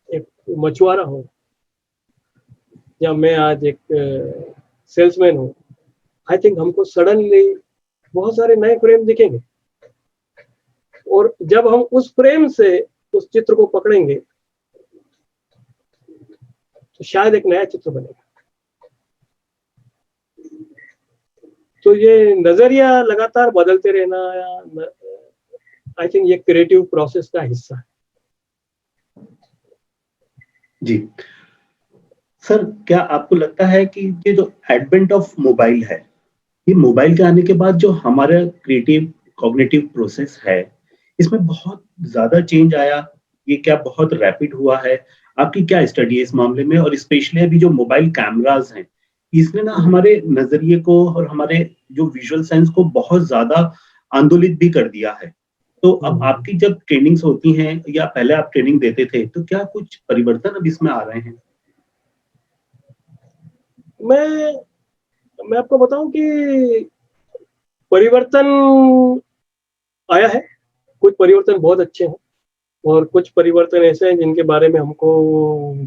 एक मछुआरा हूँ, या मैं आज एक सेल्समैन हूँ। आई थिंक हमको सडनली बहुत सारे नए फ्रेम दिखेंगे, और जब हम उस फ्रेम से उस चित्र को पकड़ेंगे तो शायद एक नया चित्र बनेगा। तो ये नजरिया लगातार बदलते रहना, आई थिंक ये क्रिएटिव प्रोसेस का हिस्सा है। जी सर, क्या आपको लगता है कि ये जो एडवेंट ऑफ मोबाइल है, ये मोबाइल के आने के बाद जो हमारा क्रिएटिव कॉग्निटिव प्रोसेस है, इसमें बहुत ज्यादा चेंज आया? ये क्या बहुत रैपिड हुआ है? आपकी क्या स्टडी है इस मामले में? और स्पेशली अभी जो मोबाइल कैमरास हैं, इसने ना हमारे नजरिए को और हमारे जो विजुअल सेंस को बहुत ज्यादा आंदोलित भी कर दिया है। तो अब आपकी जब ट्रेनिंग्स होती हैं या पहले आप ट्रेनिंग देते थे, तो क्या कुछ परिवर्तन अब इसमें आ रहे हैं? मैं आपको बताऊं कि परिवर्तन आया है। कुछ परिवर्तन बहुत अच्छे हैं और कुछ परिवर्तन ऐसे हैं जिनके बारे में हमको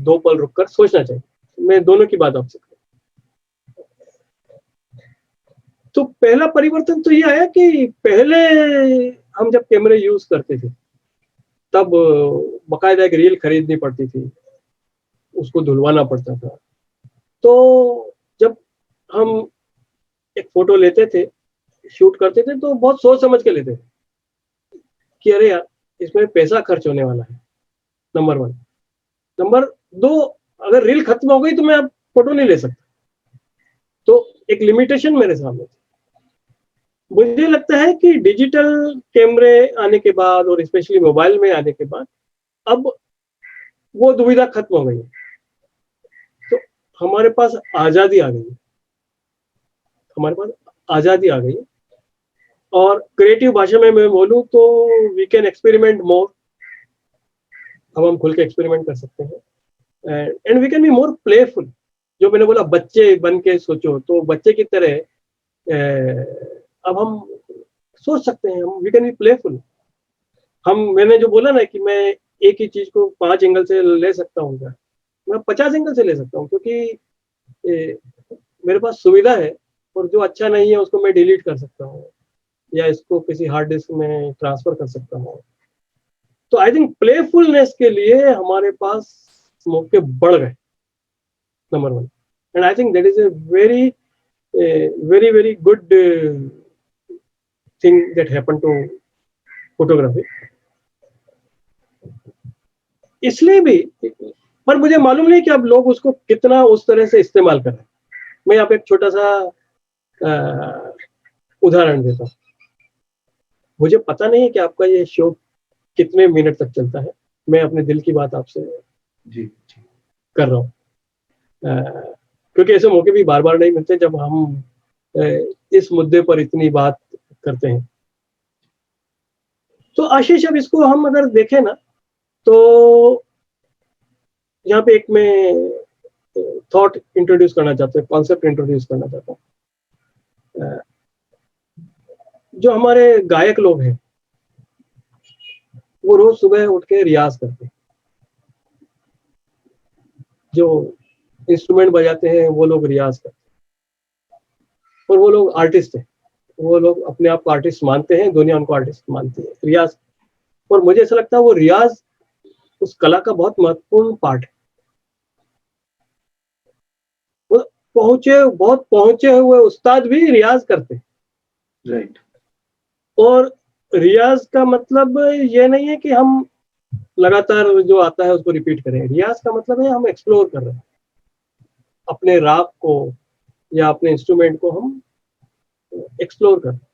2 पल रुककर सोचना चाहिए। मैं दोनों की बात आपसे करूं। तो पहला परिवर्तन तो ये आया कि पहले हम जब कैमरे यूज करते थे तब बकायदा एक रील खरीदनी पड़ती थी, उसको धुलवाना पड़ता था। तो जब हम एक फोटो लेते थे, शूट करते थे, तो बहुत सोच समझ के लेते थे कि अरे यार इसमें पैसा खर्च होने वाला है, नंबर 1। नंबर 2, अगर रील खत्म हो गई तो मैं अब फोटो नहीं ले सकता। तो एक लिमिटेशन मेरे सामने थी। मुझे लगता है कि डिजिटल कैमरे आने के बाद और स्पेशली मोबाइल में आने के बाद अब वो दुविधा खत्म हो गई है। तो हमारे पास आजादी आ गई है, हमारे पास आजादी आ गई है। और क्रिएटिव भाषा में मैं बोलूं तो वी कैन एक्सपेरिमेंट मोर। अब हम खुल के एक्सपेरिमेंट कर सकते हैं and we can be more playful. जो मैंने बोला बच्चे बन के सोचो, तो बच्चे की तरह अब हम सोच सकते हैं, हम वी कैन बी प्लेफुल। मैंने जो बोला ना कि मैं एक ही चीज को 5 एंगल से ले सकता हूँ, क्या मैं 50 एंगल से ले सकता हूँ, क्योंकि मेरे पास सुविधा है। और जो अच्छा नहीं है उसको मैं डिलीट कर सकता हूँ या इसको किसी हार्ड डिस्क में ट्रांसफर कर सकता हूँ। तो आई थिंक प्लेफुलनेस के लिए हमारे पास मौके बढ़ गए, number 1। And I think that is a very very very good thing that happen to photography. इसलिए भी, पर मुझे मालूम नहीं कि अब लोग उसको कितना उस तरह से इस्तेमाल कर रहे हैं। मैं यहाँ पे एक छोटा सा उदाहरण देता हूँ। मुझे पता नहीं है कि आपका ये शो कितने मिनट तक चलता है। मैं अपने दिल की बात आपसे जी कर रहा हूँ, क्योंकि ऐसे मौके भी बार बार नहीं मिलते जब हम इस मुद्दे पर इतनी बात करते हैं। तो आशीष, अब इसको हम अगर देखें ना, तो यहाँ पे एक मैं थॉट इंट्रोड्यूस करना चाहता हूँ, कॉन्सेप्ट इंट्रोड्यूस करना चाहता हूँ। जो हमारे गायक लोग हैं वो रोज सुबह उठ के रियाज करते हैं। जो इंस्ट्रूमेंट बजाते हैं वो लोग रियाज करते हैं, और वो लोग आर्टिस्ट हैं। वो लोग अपने आप को आर्टिस्ट मानते हैं, दुनिया उनको आर्टिस्ट मानती है, रियाज। और मुझे ऐसा लगता है वो रियाज उस कला का बहुत महत्वपूर्ण पार्ट है। वो बहुत पहुंचे हुए उस्ताद भी रियाज करते हैं। राइट। और रियाज का मतलब ये नहीं है कि हम लगातार जो आता है उसको रिपीट करें। रियाज का मतलब है हम एक्सप्लोर कर रहे हैं अपने राग को या अपने इंस्ट्रूमेंट को, हम एक्सप्लोर कर रहे हैं।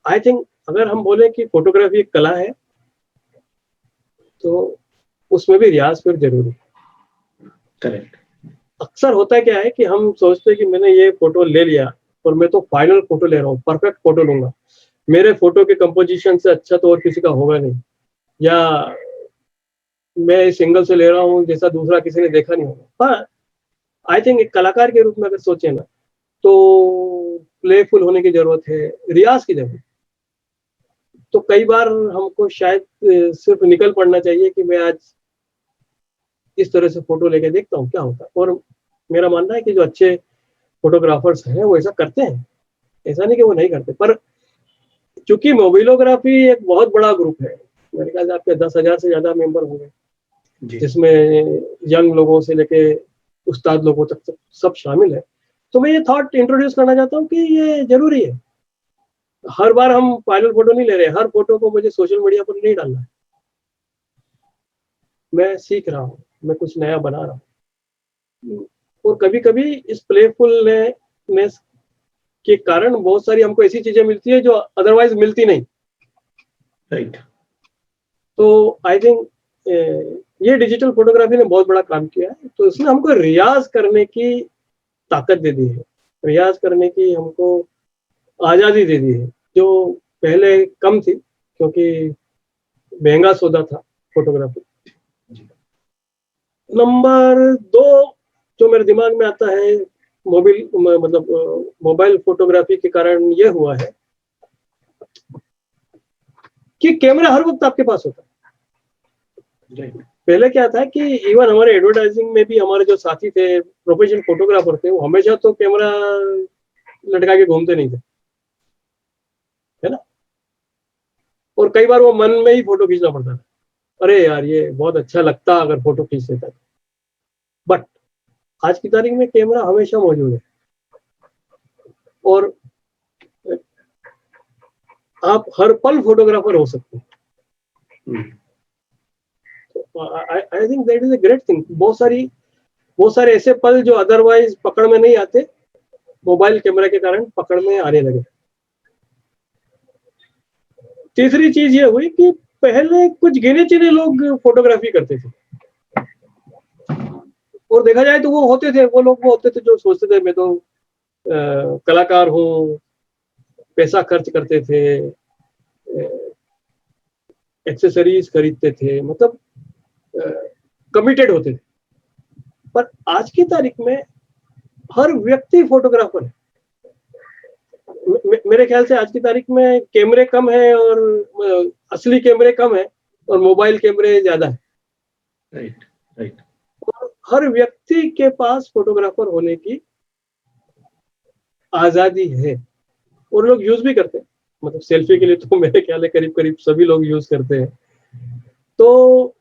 आई थिंक अगर हम बोले कि फोटोग्राफी एक कला है तो उसमें भी रियाज फिर जरूरी है। करेक्ट। अक्सर होता है क्या है कि हम सोचते हैं कि मैंने ये फोटो ले लिया और मैं तो फाइनल फोटो ले रहा हूँ, परफेक्ट फोटो लूंगा, मेरे फोटो के कंपोजिशन से अच्छा तो और किसी का होगा नहीं, या मैं सिंगल से ले रहा हूँ जैसा दूसरा किसी ने देखा नहीं होगा। पर आई थिंक एक कलाकार के रूप में अगर सोचे ना तो प्लेफुल होने की जरूरत है, रियाज की जरूरत। तो कई बार हमको शायद सिर्फ निकल पड़ना चाहिए कि मैं आज इस तरह से फोटो लेके देखता हूँ क्या होता है। और मेरा मानना है कि जो अच्छे फोटोग्राफर्स हैं वो ऐसा करते हैं, ऐसा नहीं कि वो नहीं करते। पर चूंकि मोबिलोग्राफी एक बहुत बड़ा ग्रुप है, मेरे ख्याल से आपके 10,000 से ज्यादा मेंबर होंगे, जिसमें यंग लोगों से लेके उस्ताद लोगों तक सब शामिल है। तो मैं ये थॉट इंट्रोड्यूस करना चाहता हूँ कि ये जरूरी है। हर बार हम फाइनल फोटो नहीं ले रहे, हर फोटो को मुझे सोशल मीडिया पर नहीं डालना है। मैं सीख रहा हूँ, मैं कुछ नया बना रहा हूँ। और कभी कभी इस प्लेफुलनेस के कारण बहुत सारी हमको ऐसी चीजें मिलती है जो अदरवाइज मिलती नहीं। राइट। तो आई थिंक ये डिजिटल फोटोग्राफी ने बहुत बड़ा काम किया है। तो इसने हमको रियाज करने की ताकत दे दी है, रियाज करने की हमको आजादी दे दी है, जो पहले कम थी क्योंकि महंगा सौदा था फोटोग्राफी। नंबर 2 जो मेरे दिमाग में आता है मोबाइल फोटोग्राफी के कारण ये हुआ है कि कैमरा हर वक्त आपके पास होता है। पहले क्या था कि इवन हमारे एडवर्टाइजिंग में भी हमारे जो साथी थे, प्रोफेशनल फोटोग्राफर थे, वो हमेशा तो कैमरा लटका के घूमते नहीं थे, है ना। और कई बार वो मन में ही फोटो खींचना पड़ता था, अरे यार ये बहुत अच्छा लगता अगर फोटो खींच लेता। बट आज की तारीख में कैमरा हमेशा मौजूद है और आप हर पल फोटोग्राफर हो सकते हैं। आई think that is a great thing. बहुत सारे ऐसे पल जो अदरवाइज पकड़ में नहीं आते, मोबाइल कैमरा के कारण पकड़ में आने लगे। तीसरी चीज ये हुई कि पहले कुछ गिने चुने लोग फोटोग्राफी करते थे, और देखा जाए तो वो होते थे, वो लोग वो होते थे जो सोचते थे मैं तो कलाकार हूँ, पैसा खर्च करते थे, एक्सेसरीज खरीदते थे, मतलब कमिटेड होते थे। पर आज की तारीख में हर व्यक्ति फोटोग्राफर है। मेरे ख्याल से आज की तारीख में कैमरे कम है और असली कैमरे कम है और मोबाइल कैमरे ज्यादा है। राइट। राइट। और हर व्यक्ति के पास फोटोग्राफर होने की आजादी है और लोग यूज भी करते हैं। मतलब सेल्फी के लिए तो मेरे ख्याल है करीब करीब सभी लोग यूज करते हैं। तो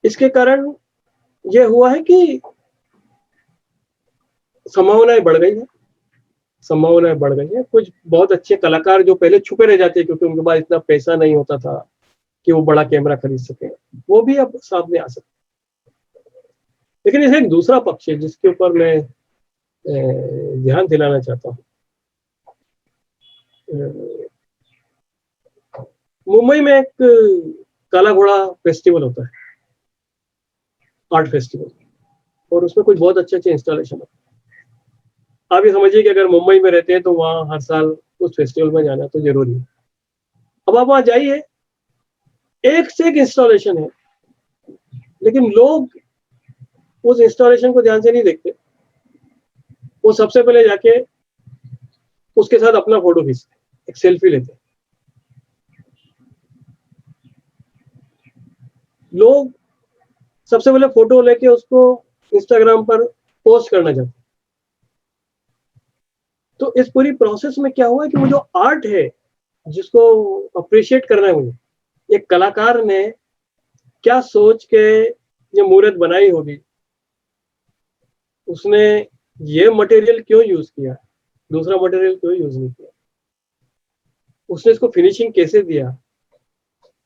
इसके कारण यह हुआ है कि संभावनाएं बढ़ गई है, संभावनाएं बढ़ गई है। कुछ बहुत अच्छे कलाकार जो पहले छुपे रह जाते क्योंकि उनके पास इतना पैसा नहीं होता था कि वो बड़ा कैमरा खरीद सके, वो भी अब सामने आ सकते। लेकिन इसका एक दूसरा पक्ष है जिसके ऊपर मैं ध्यान दिलाना चाहता हूँ। मुंबई में एक काला घोड़ा फेस्टिवल होता है, आर्ट फेस्टिवल, और उसमें कुछ बहुत अच्छे अच्छे इंस्टॉलेशन होते हैं। आप ये समझिए कि अगर मुंबई में रहते हैं तो वहाँ हर साल उस फेस्टिवल में जाना तो जरूरी है। अब आप वहाँ जाइए, एक से एक इंस्टॉलेशन है, लेकिन लोग उस इंस्टॉलेशन को ध्यान से नहीं देखते। वो सबसे पहले जाके उसके साथ अपना फोटो खींचते, एक सेल्फी लेते। लोग सबसे पहले फोटो लेके उसको इंस्टाग्राम पर पोस्ट करना चाहते। तो इस पूरी प्रोसेस में क्या हुआ कि वो जो आर्ट है जिसको अप्रिशिएट करना है मुझे, एक कलाकार ने क्या सोच के ये मूर्त बनाई होगी, उसने ये मटेरियल क्यों यूज किया, दूसरा मटेरियल कोई यूज नहीं किया। उसने इसको फिनिशिंग कैसे दिया,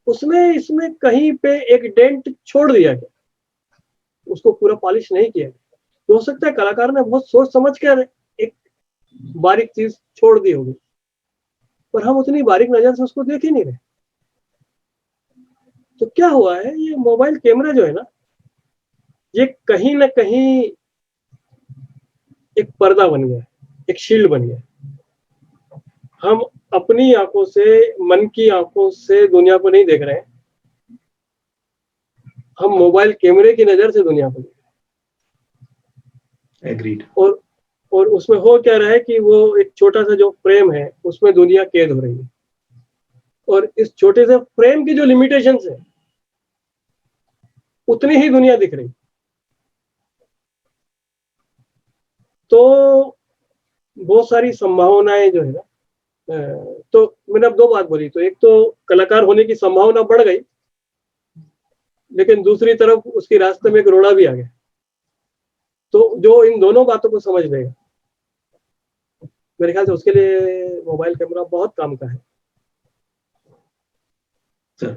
उसने इसमें कहीं पे एक डेंट छोड़ दिया क्या, उसको पूरा पॉलिश नहीं किया। तो हो सकता है कलाकार ने बहुत सोच समझ कर एक बारीक चीज छोड़ दी होगी, पर हम उतनी बारीक नजर से उसको देख ही नहीं रहे। तो क्या हुआ है, ये मोबाइल कैमरा जो है ना, ये कहीं ना कहीं एक पर्दा बन गया, एक शील्ड बन गया। हम अपनी आंखों से, मन की आंखों से दुनिया को नहीं देख रहे हैं, हम मोबाइल कैमरे की नजर से दुनिया को देख रहे हैं। एग्रीड। और उसमें हो क्या रहा है कि वो एक छोटा सा जो फ्रेम है उसमें दुनिया कैद हो रही है, और इस छोटे से फ्रेम की जो लिमिटेशंस है उतनी ही दुनिया दिख रही। तो बहुत सारी संभावनाएं जो है ना, तो मैंने अब दो बात बोली। तो एक तो कलाकार होने की संभावना बढ़ गई, लेकिन दूसरी तरफ उसके रास्ते में एक रोड़ा भी आ गया। तो जो इन दोनों बातों को समझ लेगा, मेरे ख्याल से उसके लिए मोबाइल कैमरा बहुत काम का है। सर,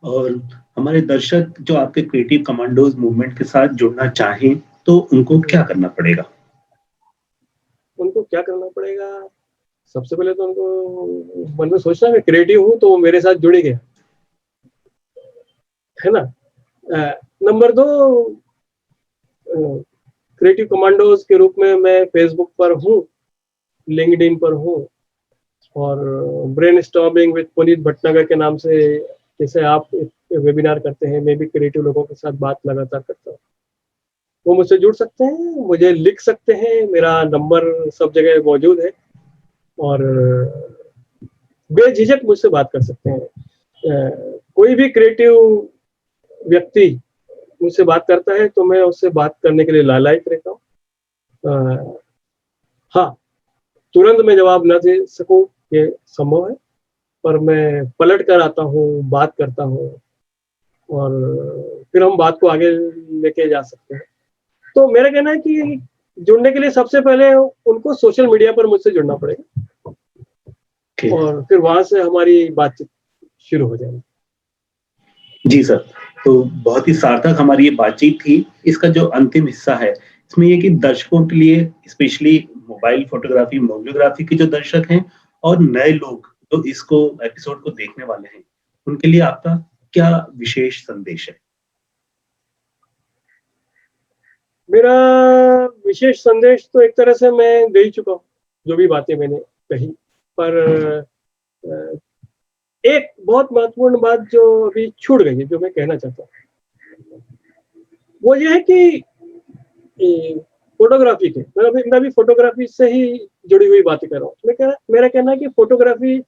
और हमारे दर्शक जो आपके क्रिएटिव कमांडोज मूवमेंट के साथ जुड़ना चाहें तो उनको क्या करना पड़ेगा? उनको क्या करना पड़ेगा, सबसे पहले तो उनको मन में सोचना मैं क्रिएटिव हूं तो वो मेरे साथ जुड़ गया, है ना। नंबर दो, क्रिएटिव कमांडोज के रूप में मैं फेसबुक पर हूँ, लिंक्डइन पर हूँ, और ब्रेनस्टॉर्मिंग विद पुनीत भटनागर के नाम से, जैसे आप वेबिनार करते हैं, मैं भी क्रिएटिव लोगों के साथ बात लगातार करता हूँ। वो मुझसे जुड़ सकते हैं, मुझे लिख सकते हैं, मेरा नंबर सब जगह मौजूद है, और बेझिझक मुझसे बात कर सकते हैं। कोई भी क्रिएटिव व्यक्ति मुझसे बात करता है तो मैं उससे बात करने के लिए लालायित रहता हूँ। हाँ, तुरंत मैं जवाब न दे सकूं ये संभव है, पर मैं पलट कर आता हूँ, बात करता हूँ, और फिर हम बात को आगे लेके जा सकते हैं। तो मेरा कहना है कि जुड़ने के लिए सबसे पहले उनको सोशल मीडिया पर मुझसे जुड़ना पड़ेगा, और फिर वहां से हमारी बातचीत शुरू हो जाएगी। जी सर, तो बहुत ही सार्थक हमारी ये बातचीत थी। इसका जो अंतिम हिस्सा है इसमें ये कि दर्शकों के लिए, स्पेशली मोबाइल फोटोग्राफी, मोबियोग्राफी के जो दर्शक हैं और नए लोग जो इसको एपिसोड को देखने वाले हैं, उनके लिए आपका क्या विशेष संदेश है? मेरा विशेष संदेश तो एक तरह से मैं दे ही चुका हूँ, जो भी बातें मैंने कही। पर एक बहुत महत्वपूर्ण बात जो अभी छूट गई है, जो मैं कहना चाहता हूँ, वो ये है कि फोटोग्राफी के, मैं अभी फोटोग्राफी से ही जुड़ी हुई बातें कर रहा हूँ। मेरा कहना है कि फोटोग्राफी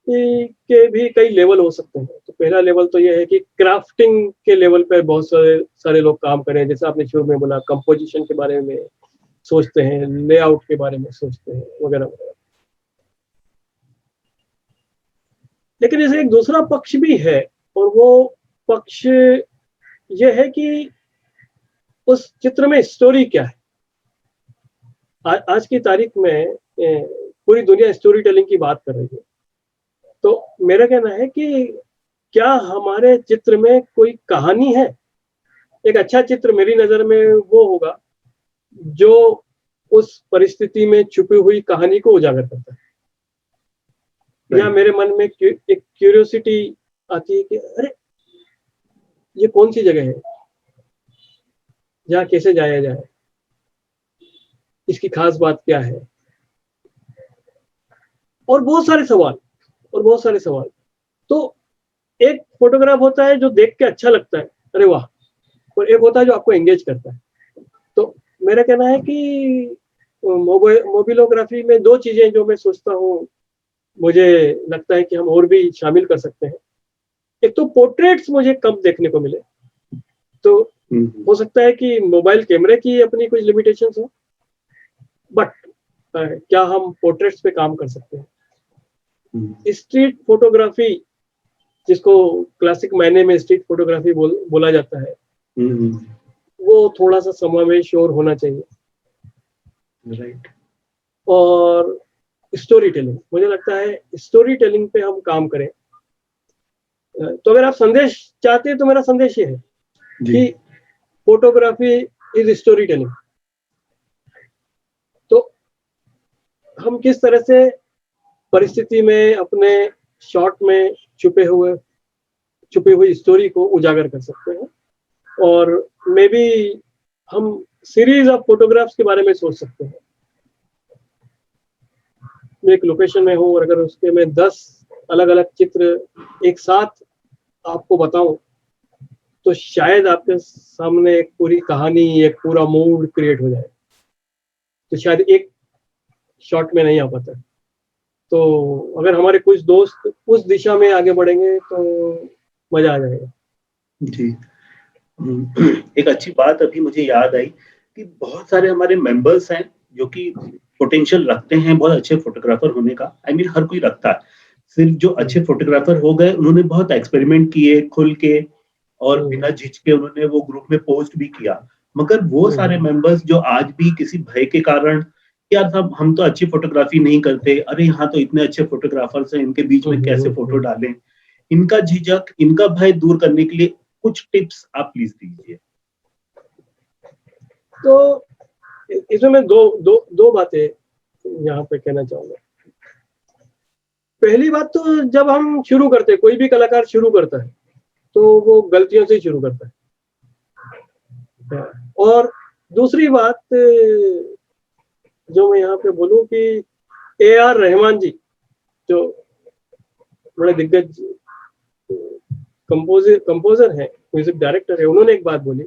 के भी कई लेवल हो सकते हैं। तो पहला लेवल तो यह है कि क्राफ्टिंग के लेवल पर बहुत सारे लोग काम करें, जैसे आपने शुरू में बोला, कंपोजिशन के बारे में सोचते हैं, लेआउट के बारे में सोचते हैं, वगैरह वगैरह। लेकिन इसे एक दूसरा पक्ष भी है, और वो पक्ष ये है कि उस चित्र में स्टोरी क्या है। आज की तारीख में पूरी दुनिया स्टोरी टेलिंग की बात कर रही है। तो मेरा कहना है कि क्या हमारे चित्र में कोई कहानी है। एक अच्छा चित्र मेरी नजर में वो होगा जो उस परिस्थिति में छुपी हुई कहानी को उजागर करता है। या मेरे मन में एक क्यूरियोसिटी आती है कि अरे ये कौन सी जगह है, जहाँ कैसे जाया जाए, इसकी खास बात क्या है, और बहुत सारे सवाल। तो एक फोटोग्राफ होता है जो देख के अच्छा लगता है, अरे वाह, और एक होता है जो आपको एंगेज करता है। तो मेरा कहना है कि मोबिलोग्राफी में दो चीजें जो मैं सोचता हूँ, मुझे लगता है कि हम और भी शामिल कर सकते हैं। एक तो पोर्ट्रेट्स मुझे कम देखने को मिले, तो हो सकता है कि मोबाइल कैमरे की अपनी कुछ लिमिटेशंस हो, बट क्या हम पोर्ट्रेट्स पे काम कर सकते हैं। स्ट्रीट फोटोग्राफी, जिसको क्लासिक मायने में स्ट्रीट फोटोग्राफी बोला जाता है, वो थोड़ा सा समावेश और होना चाहिए। राइट। और स्टोरी टेलिंग। मुझे लगता है स्टोरी टेलिंग पे हम काम करें। तो अगर आप संदेश चाहते हैं तो मेरा संदेश ये है कि फोटोग्राफी इज स्टोरी टेलिंग। तो हम किस तरह से परिस्थिति में अपने शॉट में छुपी हुई स्टोरी को उजागर कर सकते हैं, और मे बी हम सीरीज ऑफ फोटोग्राफ्स के बारे में सोच सकते हैं। मैं एक लोकेशन में हूँ और अगर उसके मैं 10 अलग अलग चित्र एक साथ आपको बताऊं तो शायद आपके सामने एक पूरी कहानी, एक पूरा मूड क्रिएट हो जाए, तो शायद एक शॉट में नहीं आ पाता। तो अगर हमारे कुछ दोस्त उस दिशा में आगे बढ़ेंगे तो मजा आ जाएगा। जी। एक अच्छी बात अभी मुझे याद आई कि बहुत सारे हमारे मेंबर्स हैं जो कि पोटेंशियल रखते हैं बहुत अच्छे फोटोग्राफर होने का। आई मीन हर कोई रखता है, सिर्फ जो अच्छे फोटोग्राफर हो गए उन्होंने बहुत एक्सपेरिमेंट किए खुल के और बिना झिझके उन्होंने वो ग्रुप में पोस्ट भी किया। मगर वो सारे मेंबर्स जो आज भी किसी भय के कारण, यार साहब हम तो अच्छी फोटोग्राफी नहीं करते, अरे यहाँ तो इतने अच्छे फोटोग्राफर्स हैं, इनके बीच में कैसे फोटो डालें, इनका झिझक, इनका भय दूर करने के लिए कुछ टिप्स आप प्लीज दीजिए। तो इसमें मैं दो बातें यहाँ पे कहना चाहूंगा। पहली बात तो जब हम शुरू करते हैं, कोई भी कलाकार शुरू करता है तो वो गलतियों से शुरू करता है। और दूसरी बात जो मैं यहाँ पे बोलूँ कि AR रहमान जी जो बड़े दिग्गज कंपोजर है, म्यूजिक डायरेक्टर है, उन्होंने एक बात बोली।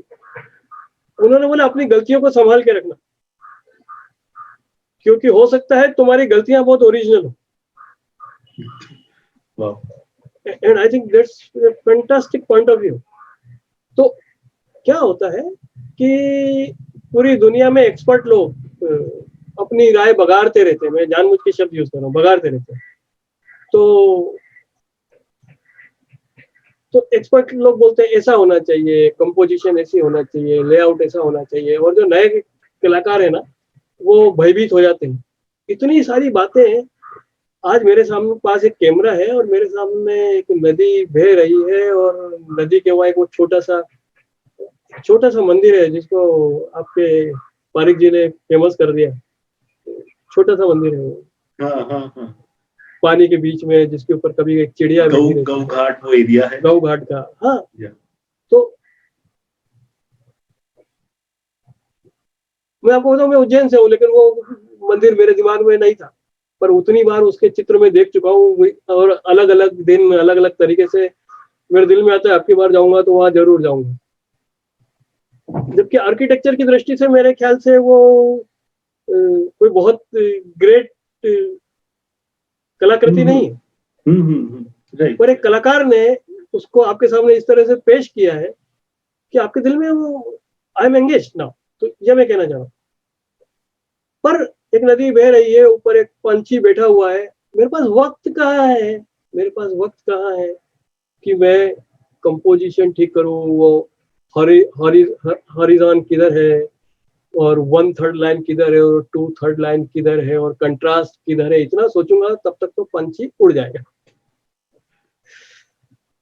उन्होंने बोला अपनी गलतियों को संभाल के रखना, क्योंकि हो सकता है तुम्हारी गलतियां बहुत ओरिजिनल हो। And I think that's fantastic point of view. तो क्या होता है कि पूरी दुनिया में एक्सपर्ट लोग अपनी राय बगाड़ते रहते हैं, मैं जानबूझ के शब्द यूज कर रहा हूँ, बगाड़ते रहते हैं। तो एक्सपर्ट लोग बोलते हैं ऐसा होना चाहिए, कंपोजिशन ऐसी होना चाहिए, लेआउट ऐसा होना चाहिए, और जो नए कलाकार है ना वो भयभीत हो जाते हैं। इतनी सारी बातें। आज मेरे सामने पास एक कैमरा है और मेरे सामने एक नदी बह रही है और नदी के वहाँ एक वो छोटा सा मंदिर है जिसको आपके पारिक जी ने फेमस कर दिया। छोटा सा मंदिर है वो, हाँ। पानी के बीच में, जिसके ऊपर कभी एक चिड़िया बैठी रहती है। गौ घाट वो एरिया है, गौ घाट का। हाँ, तो मैं आपको बताऊं, मैं उज्जैन से हूँ, लेकिन वो मंदिर मेरे दिमाग में नहीं था, पर उतनी बार उसके चित्र में देख चुका हूँ और अलग अलग दिन अलग अलग तरीके से मेरे दिल में आता है आपकी बार जाऊंगा तो वहां जरूर जाऊंगा। जबकि आर्किटेक्चर की दृष्टि से मेरे ख्याल से वो कोई बहुत ग्रेट कलाकृति नहीं है, पर एक कलाकार ने उसको आपके सामने इस तरह से पेश किया है कि आपके दिल में वो आई एम एंगेज नाउ। तो ये मैं कहना चाह रहा हूँ। पर एक नदी बह रही है, ऊपर एक पंछी बैठा हुआ है, मेरे पास वक्त कहाँ है कि मैं कंपोजिशन ठीक करूं, वो हॉरिजॉन किधर है और 1/3 लाइन किधर है और 2/3 लाइन किधर है और कंट्रास्ट किधर है, इतना सोचूंगा तब तक तो पंछी उड़ जाएगा।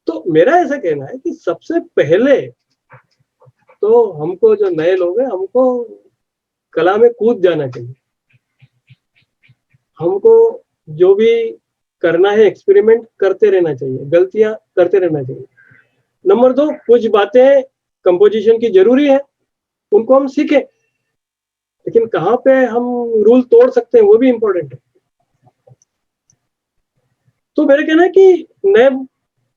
तो मेरा ऐसा कहना है कि सबसे पहले तो हमको, जो नए लोग हैं, हमको कला में कूद जाना चाहिए। हमको जो भी करना है एक्सपेरिमेंट करते रहना चाहिए, गलतियां करते रहना चाहिए। नंबर 2, कुछ बातें कंपोजिशन की जरूरी है, उनको हम सीखें, लेकिन कहाँ पे हम रूल तोड़ सकते हैं वो भी इंपॉर्टेंट है। तो मेरा कहना है कि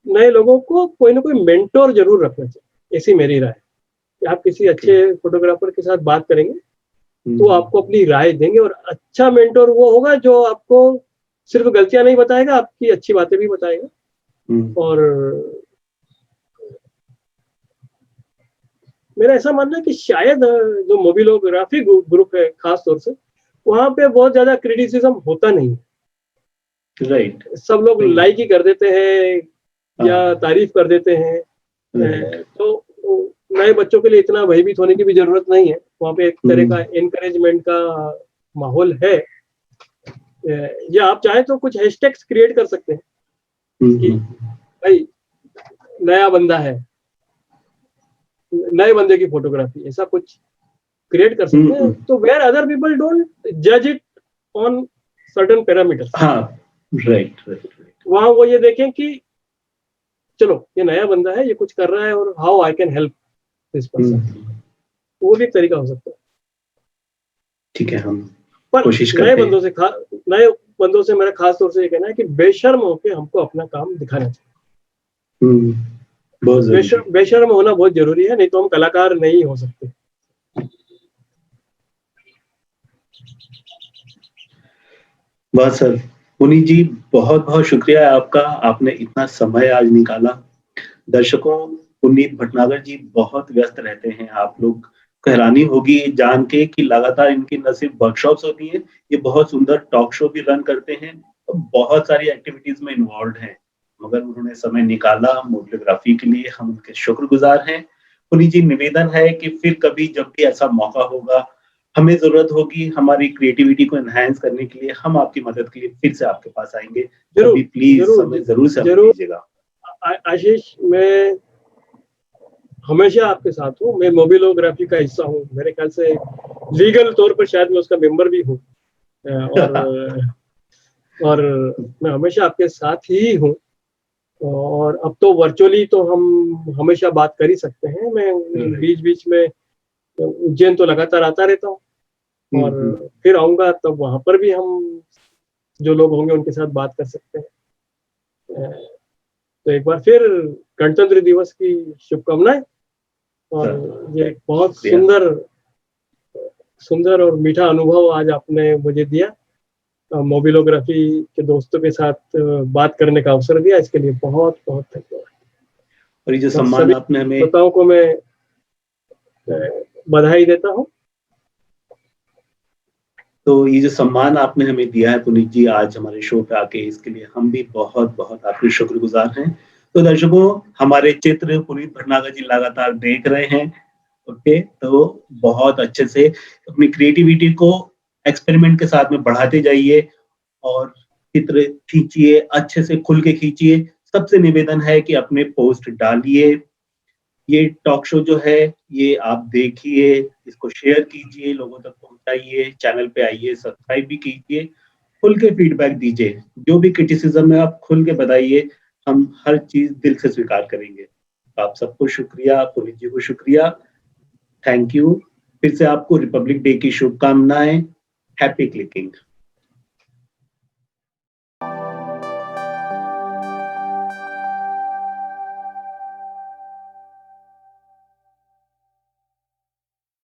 नए लोगों को कोई ना कोई मेंटोर जरूर रखना चाहिए, ऐसी मेरी राय है। आप किसी अच्छे फोटोग्राफर के साथ बात करेंगे तो आपको अपनी राय देंगे, और अच्छा मेंटोर वो होगा जो आपको सिर्फ गलतियां नहीं बताएगा, आपकी अच्छी बातें भी बताएगा। और मेरा ऐसा मानना है कि शायद जो मोबिलोग्राफी ग्रुप है खास तौर से, वहां पे बहुत ज्यादा क्रिटिसिज्म होता नहीं है। राइट, सब लोग लाइक ही कर देते हैं या तारीफ कर देते हैं। तो नए बच्चों के लिए इतना भयभीत होने की भी जरूरत नहीं है। वहाँ पे एक तरह का एनकरेजमेंट का माहौल है। या आप चाहें तो कुछ हैशटैग्स क्रिएट कर सकते हैं कि भाई नया बंदा है, नए बंदे की फोटोग्राफी, ऐसा कुछ क्रिएट कर सकते हैं, तो वेयर अदर पीपल डोंट जज इट ऑन सर्टेन पैरामीटर्स। हाँ, राइट। वहां वो ये देखें कि चलो ये नया बंदा है, ये कुछ कर रहा है और how I can help this person, वो भी एक तरीका हो सकता है। ठीक है, हम पर कोशिश नए करते हैं। नए बंदों से मेरा खास तौर से ये कहना है कि बेशर्म होके हमको अपना काम दिखाना चाहिए। बहुत जरूरी। बेशर्म होना बहुत जरूरी है, नहीं तो हम कलाकार नहीं हो सकते। बस सर, पुनीत जी बहुत बहुत शुक्रिया आपका, आपने इतना समय आज निकाला। दर्शकों, पुनीत भटनागर जी बहुत व्यस्त रहते हैं। आप लोग को हैरानी होगी जान के कि लगातार इनकी न सिर्फ वर्कशॉप्स होती हैं, ये बहुत सुंदर टॉक शो भी रन करते हैं और बहुत सारी एक्टिविटीज में इन्वॉल्व हैं। मगर उन्होंने समय निकाला मोबिलोग्राफी के लिए, हम उनके शुक्रगुजार हैं। पुनीत जी, निवेदन है कि फिर कभी जब भी ऐसा मौका होगा, हमें जरूरत होगी हमारी क्रिएटिविटी को एनहांस करने के लिए, हम आपकी मदद के लिए फिर से आपके पास आएंगे। जरूर, प्लीज समय जरूर से हमें दीजिएगा। आशीष, मैं हमेशा आपके साथ हूँ, मैं मोबिलोग्राफी का हिस्सा हूँ, मेरे ख्याल से लीगल तौर पर शायद मैं उसका मेंबर भी हूँ, और मैं हमेशा आपके साथ ही हूँ। और अब तो वर्चुअली तो हम हमेशा बात कर ही सकते हैं। मैं बीच बीच में उज्जैन तो लगातार आता रहता हूँ और फिर आऊंगा तब वहां पर भी हम जो लोग होंगे उनके साथ बात कर सकते हैं। तो एक बार फिर गणतंत्र दिवस की शुभकामनाएं, और ये बहुत सुंदर और मीठा अनुभव आज आपने मुझे दिया, मोबिलोग्राफी के दोस्तों के साथ बात करने का अवसर दिया, इसके लिए बहुत बहुत धन्यवाद। और ये जो सम्मान आपने हमें, श्रोताओं को मैं बधाई देता हूँ। तो ये जो सम्मान आपने हमें दिया है पुनीत जी आज हमारे शो पे आके, इसके लिए हम भी बहुत बहुत आपके शुक्रगुजार हैं। तो दर्शकों, हमारे चित्र पुनीत भटनागर जी लगातार देख रहे हैं। ओके, तो बहुत अच्छे से अपनी क्रिएटिविटी को एक्सपेरिमेंट के साथ में बढ़ाते जाइए और चित्र खींचिए, अच्छे से खुल के खींचिए। सबसे निवेदन है कि अपने पोस्ट डालिए। ये टॉक शो जो है ये आप देखिए, इसको शेयर कीजिए, लोगों तक पहुंचाइए, चैनल पे आइए, सब्सक्राइब भी कीजिए, खुल के फीडबैक दीजिए। जो भी क्रिटिसिज्म है आप खुल के बताइए, हम हर चीज दिल से स्वीकार करेंगे। आप सबको शुक्रिया, पुनीत जी को शुक्रिया, थैंक यू। फिर से आपको रिपब्लिक डे की शुभकामनाएं। Happy clicking.